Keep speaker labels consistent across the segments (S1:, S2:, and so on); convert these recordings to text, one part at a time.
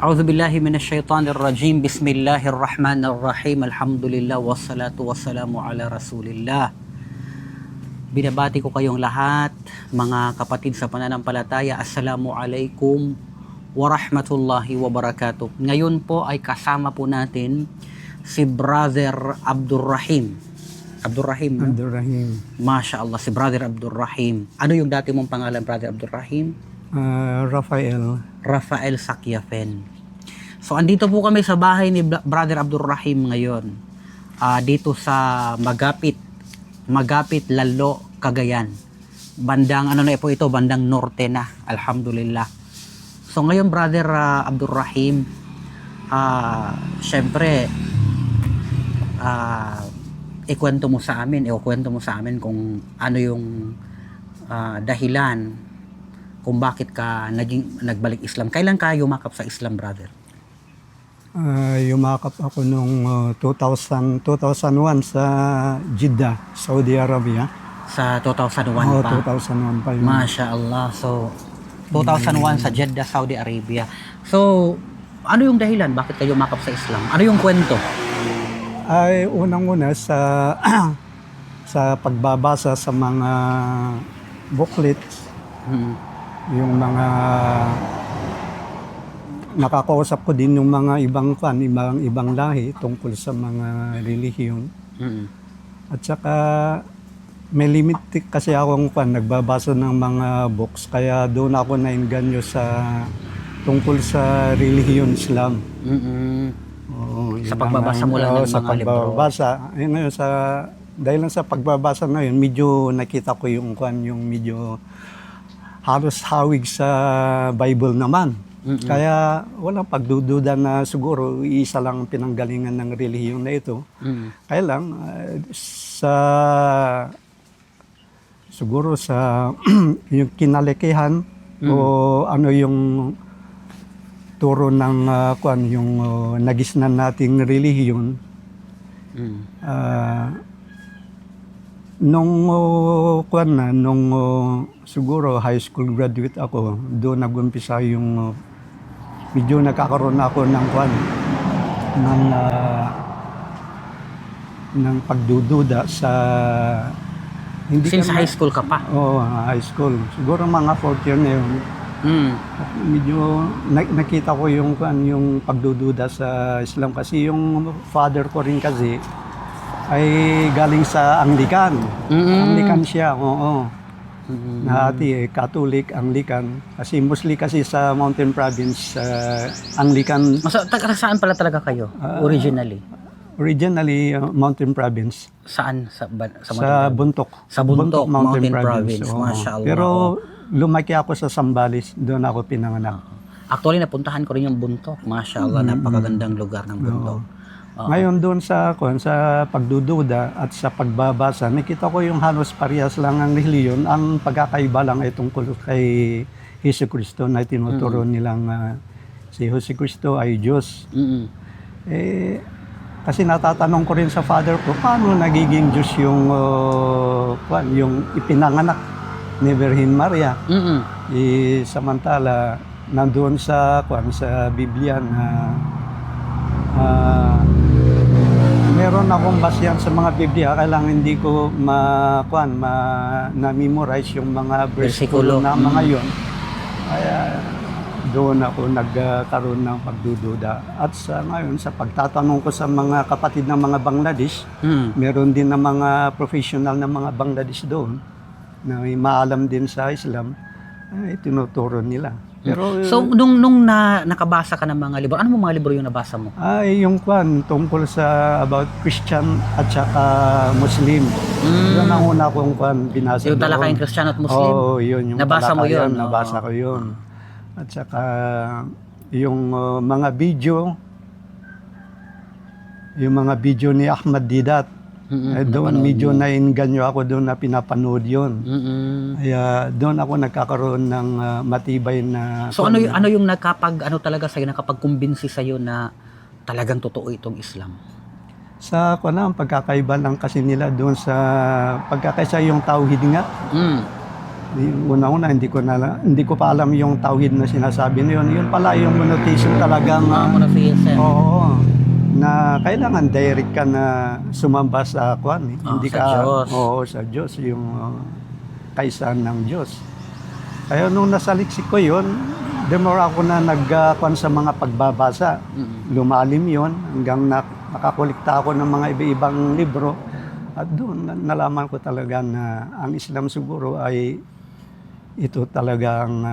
S1: A'udzu billahi minasyaitonir rajim. Bismillahirrahmanirrahim. Alhamdulillah wassalatu wassalamu ala Rasulillah. Binabati ko kayong lahat, mga kapatid sa pananampalataya. Assalamu alaikum warahmatullahi wabarakatuh. Ngayon po ay kasama po natin si Brother Abdurrahim. Abdurrahim, no?
S2: Abdurrahim.
S1: Masya Allah, si Brother Abdurrahim. Ano yung dati mong pangalan, Brother Abdurrahim? Rafael Sakyafen. So andito po kami sa bahay ni Brother Abdurrahim ngayon. Dito sa Magapit Lalo, Cagayan. Bandang ano na po ito, bandang norte na. Alhamdulillah. So ngayon Brother Abdurrahim, syempre ikwento mo sa amin kung ano yung dahilan kung bakit ka nagbalik Islam. Kailan ka yumakap sa Islam, brother?
S2: Yumakap ako noong 2001 sa Jeddah, Saudi Arabia.
S1: Sa 2001 pa?
S2: 2001 pa yun.
S1: Masya Allah. So, 2001 sa Jeddah, Saudi Arabia. So, ano yung dahilan? Bakit ka yumakap sa Islam? Ano yung kwento?
S2: Ay, unang-una sa sa pagbabasa sa mga booklets, yung mga nakakausap ko din yung mga ibang lahi tungkol sa mga relihiyon. At saka may limit kasi akong nagbabasa ng mga books, kaya doon ako nainganyo sa tungkol sa relihiyon Islam. Oo,
S1: sa pagbabasa mo lang ng mga libro.
S2: Ngayon dahil lang sa pagbabasa ngayon, medyo nakita ko yung medyo halos hawig sa Bible naman. Kaya walang pagdududa na siguro isa lang pinanggalingan ng relihiyon na ito. Kaya lang siguro sa yung kinalikihan o ano yung turo ng yung nagisnan nating relihiyon. Nung siguro high school graduate ako, doon nag-umpisa yung medyo nagkakaroon ako ng pagdududa sa
S1: Since high school ka pa?
S2: Oo, high school. Siguro mga 4th year na yun. Medyo nakita ko yung pagdududa sa Islam kasi yung father ko rin kasi ay galing sa Anglican. Anglican siya, oo. Nahati Catholic, Anglican. Kasi mostly kasi sa Mountain Province, Anglican.
S1: Saan pala talaga kayo, originally?
S2: Originally, Mountain Province.
S1: Saan? Sa
S2: Buntok.
S1: Sa Buntok, Mountain Province. Masya Allah.
S2: Pero lumaki ako sa Zambales, doon ako pinanganak.
S1: Actually, napuntahan ko rin yung Buntok. Masya Allah, napakagandang lugar ng Buntok.
S2: Ngayon doon sa pagdududa at sa pagbabasa, nakita ko yung halos parehas lang ang relihiyon. Ang pagkakaiba lang ay tungkol kay Hesus Kristo na tinuturo nilang si Hesus Kristo ay Diyos. Kasi natatanong ko rin sa father ko, paano nagiging Diyos yung ipinanganak ni Virgin Maria? Samantala, nandoon sa Biblia na meron akong basihan sa mga Biblia, kailangan hindi ko na-memorize yung mga versikulo na mga yon. Kaya doon ako nagkaroon ng pagdududa. At sa ngayon, sa pagtatanong ko sa mga kapatid ng mga Bangladesh, meron din na mga professional na mga Bangladesh doon na may maalam din sa Islam, ay tinuturo nila. Pero,
S1: so, nung nakabasa ka ng mga libro, ano mga libro yung nabasa mo?
S2: Ay, yung tungkol sa about Christian at saka Muslim. Yun ang una kong binasa
S1: yung talakayan Christian at Muslim?
S2: Oo, yun. Yung
S1: nabasa mo yun?
S2: Nabasa ko yun. At saka yung mga video ni Ahmad Didat. Doon medyo nainganyo ako doon na pinapanood yun. Kaya doon ako nagkakaroon ng matibay na...
S1: So ano yung talaga sa'yo, nakapag-kumbinsi sa'yo na talagang totoo itong Islam?
S2: Sa ang pagkakaiba lang kasi nila doon sa pagkakaisa yung tauhid nga. Una-una, hindi ko pa alam yung tawhid na sinasabi na yun. Yun pala yung monotheism talagang,
S1: Monotheism.
S2: oo, na kailangan direct ka na sumamba sa kwan. Hindi
S1: sa
S2: ka,
S1: Diyos.
S2: oo, sa Diyos, yung kaisan ng Diyos. Kaya nung nasaliksik ko yun, the more ako na nagkwan sa mga pagbabasa, lumalim yun, hanggang nakakulikta ako ng mga iba-ibang libro. At doon, nalaman ko talaga na ang Islam siguro ay ito talagang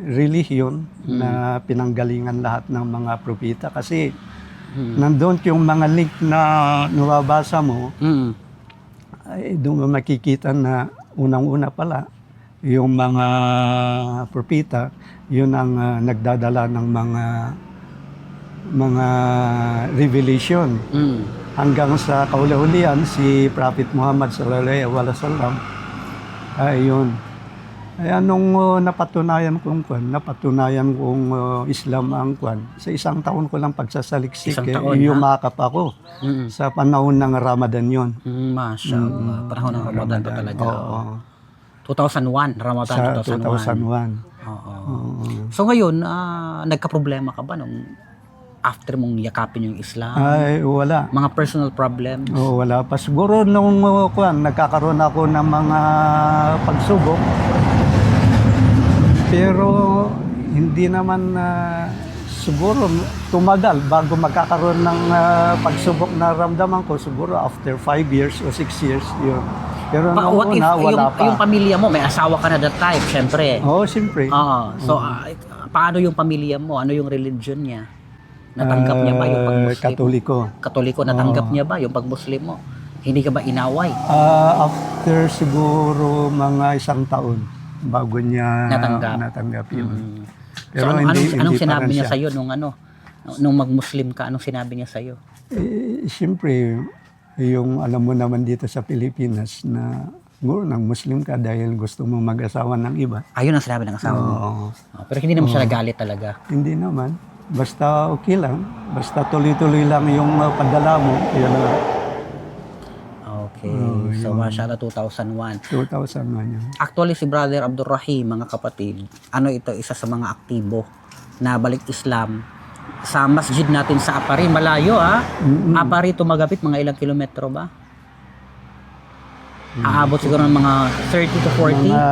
S2: relihiyon na pinanggalingan lahat ng mga propeta. Kasi nandun yung mga link na nababasa mo, ay doon mo makikita na unang-una pala, yung mga propeta, yun ang nagdadala ng mga revelation. Hanggang sa kauli-ulian, si Prophet Muhammad sallallahu alaihi wasallam, ayun. Kaya nung napatunayan kong Islam ang kwan, sa isang taon ko lang pagsasaliksik, yumakap ako sa panahon ng Ramadan yon.
S1: Mashallah. Panahon ng Ramadan pa talaga.
S2: Oo.
S1: 2001, Ramadan
S2: Sa
S1: 2001.
S2: 2001.
S1: Oo. So ngayon, nagka-problema ka ba nung after mong yakapin yung Islam?
S2: Ay, wala.
S1: Mga personal problems?
S2: Oh, wala pa. Siguro nung nagkakaroon ako ng mga pagsubok, pero hindi naman siguro tumagal bago magkakaroon ng pagsubok na ramdaman ko. Siguro after 5 years o 6 years, yun. Pero nung
S1: What if
S2: una, wala pa.
S1: yung pamilya mo, may asawa ka na that time, syempre.
S2: Oo, siyempre.
S1: So, paano yung pamilya mo? Ano yung religion niya? Natanggap niya ba yung pag-Muslim?
S2: Katoliko.
S1: Katoliko, natanggap niya ba yung pag-Muslim mo? Hindi ka ba inaway?
S2: After siguro mga 1 taon, bago niya natanggap yun.
S1: Pero so, anong sinabi niya sa'yo nung mag-Muslim ka? Anong sinabi niya sa'yo?
S2: Siyempre, yung alam mo naman dito sa Pilipinas na nang Muslim ka dahil gusto mo mag-asawa ng iba.
S1: Ayun ang sinabi ng asawa mo. Pero hindi naman siya nagalit talaga.
S2: Hindi naman. Basta okay lang. Basta tuloy-tuloy lang yung padala mo. Yan lang.
S1: Okay. So, mashallah, 2001.
S2: 2001 yun.
S1: Actually, si Brother Abdurrahim, mga kapatid, ito, isa sa mga aktibo na balik Islam sa masjid natin sa Apari. Malayo, Apari, tumagapit, mga ilang kilometro ba? Aabot siguro ng mga 30 to 40?
S2: Mga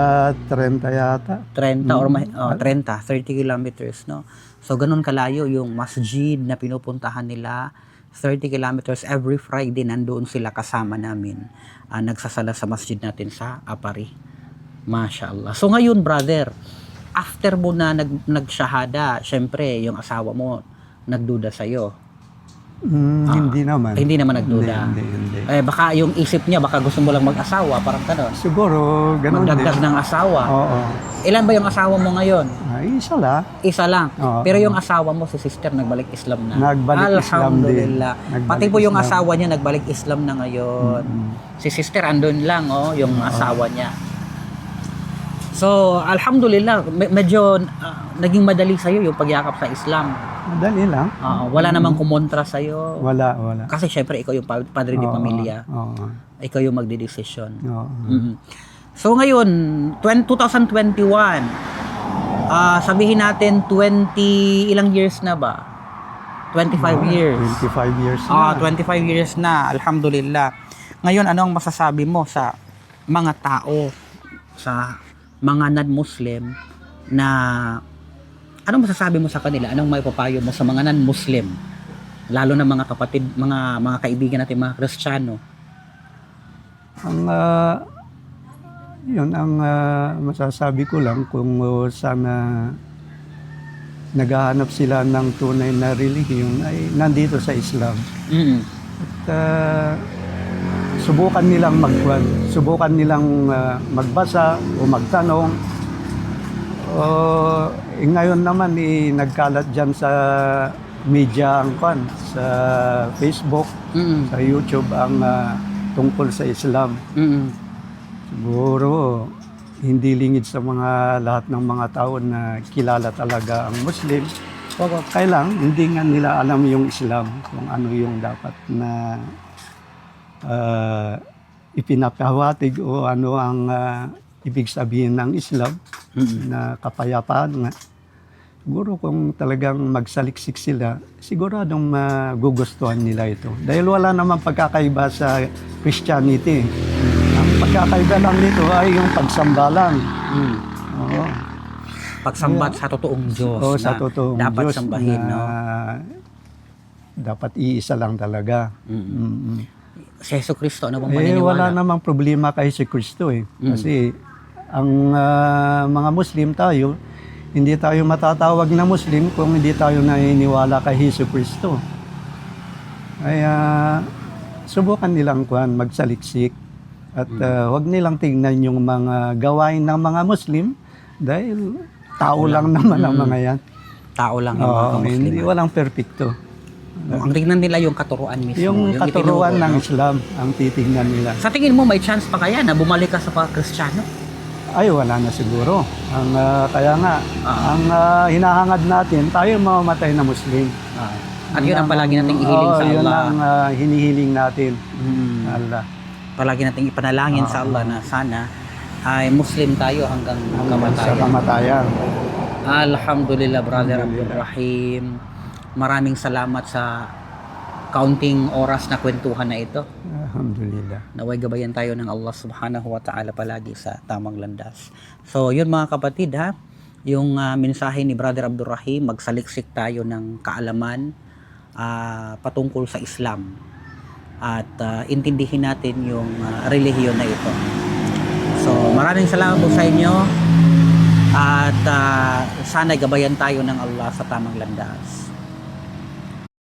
S2: 30 yata.
S1: 30 or 30 kilometers, no? So, ganun kalayo yung masjid na pinupuntahan nila. 30 kilometers every Friday, nandoon sila kasama namin. Nagsasala sa masjid natin sa Apari. Mashallah. So, ngayon, brother, after mo na nagshahada, syempre, yung asawa mo, nagduda sa'yo.
S2: Hindi naman.
S1: Hindi naman nagduda.
S2: Hindi.
S1: Baka yung isip niya, baka gusto mo lang mag-asawa, parang gano'n.
S2: Siguro, ganun
S1: Magdagdag
S2: din.
S1: ng asawa.
S2: Oo.
S1: Ilan ba yung asawa mo ngayon?
S2: Isa lang.
S1: Isa lang.
S2: Oo.
S1: Pero yung asawa mo, si sister, nagbalik Islam na.
S2: Nagbalik Islam din.
S1: Alhamdulillah.
S2: Nagbalik
S1: Pati po yung
S2: Islam.
S1: asawa niya, nagbalik Islam na ngayon. Si sister, andun lang, yung asawa niya. So, alhamdulillah, medyo naging madali sa'yo yung pagyakap sa Islam.
S2: Madali lang.
S1: Wala namang kumontra sa'yo.
S2: Wala.
S1: Kasi syempre, ikaw yung padre ni pamilya.
S2: Oo.
S1: Ikaw yung magdidesisyon.
S2: Oo.
S1: So ngayon, 2021, sabihin natin 20, ilang years na ba? 25 years.
S2: 25 years na.
S1: 25 years na, alhamdulillah. Ngayon, ano ang masasabi mo sa mga tao, sa mga non-Muslim na, anong masasabi mo sa kanila? Anong may papayo mo sa mga non-Muslim? Lalo na mga kapatid, mga kaibigan natin, mga Kristiyano.
S2: Ang masasabi ko lang kung sana naghahanap sila ng tunay na relihiyon ay nandito sa Islam. At subukan nilang subukan nilang magbasa o magtanong. Ngayon naman nagkalat dyan sa media sa Facebook, sa YouTube ang tungkol sa Islam. Siguro hindi lingid sa lahat ng mga tao na kilala talaga ang Muslim. Kaya lang, hindi nga nila alam yung Islam, kung ano yung dapat na ipinapahawatig o ano ang ibig sabihin ng Islam, na kapayapaan nga. Siguro kung talagang magsaliksik sila, siguradong magugustuhan nila ito. Dahil wala namang pagkakaiba sa Christianity. Ang pagkakaiba lang nito ay yung pagsamba lang. Oo.
S1: Pagsambat sa totoong Diyos
S2: Oo,
S1: na
S2: sa totoong
S1: dapat
S2: Diyos
S1: sambahin,
S2: na
S1: no?
S2: dapat iisa lang talaga.
S1: Si Jesucristo, ano bang maniniwala?
S2: Wala namang problema kay si Kristo eh. Kasi ang mga Muslim tayo, hindi tayo matatawag na Muslim kung hindi tayo naniniwala kay Hesus Kristo. Kaya subukan nilang magsaliksik at huwag nilang tignan yung mga gawain ng mga Muslim dahil tao lang naman ang mga yan.
S1: Tao lang yung mga Muslim.
S2: Hindi walang perfecto.
S1: Ang tignan nila yung katuruan mismo.
S2: Yung katuruan
S1: itinuro,
S2: ng
S1: no?
S2: Islam ang titignan nila.
S1: Sa tingin mo, may chance pa kaya na bumalik ka sa Kristiyano?
S2: Ay, wala na siguro. Kaya nga, ang hinahangad natin, tayo mamamatay na Muslim.
S1: At yun ang palagi nating ihiling sa
S2: Yun
S1: Allah.
S2: ang hinihiling natin. Allah.
S1: Palagi nating ipanalangin sa Allah na sana ay Muslim tayo hanggang
S2: Sa
S1: kamatayan.
S2: kamatayan.
S1: Alhamdulillah, Brother Abdul Rahim. Maraming salamat sa kaunting oras na kwentuhan na ito.
S2: Alhamdulillah.
S1: Naway gabayan tayo ng Allah subhanahu wa ta'ala palagi sa tamang landas. So yun mga kapatid ha, yung mensahe ni Brother Abdul Rahim, magsaliksik tayo ng kaalaman patungkol sa Islam. At intindihin natin yung relihiyon na ito. So maraming salamat po sa inyo. At sana gabayan tayo ng Allah sa tamang landas.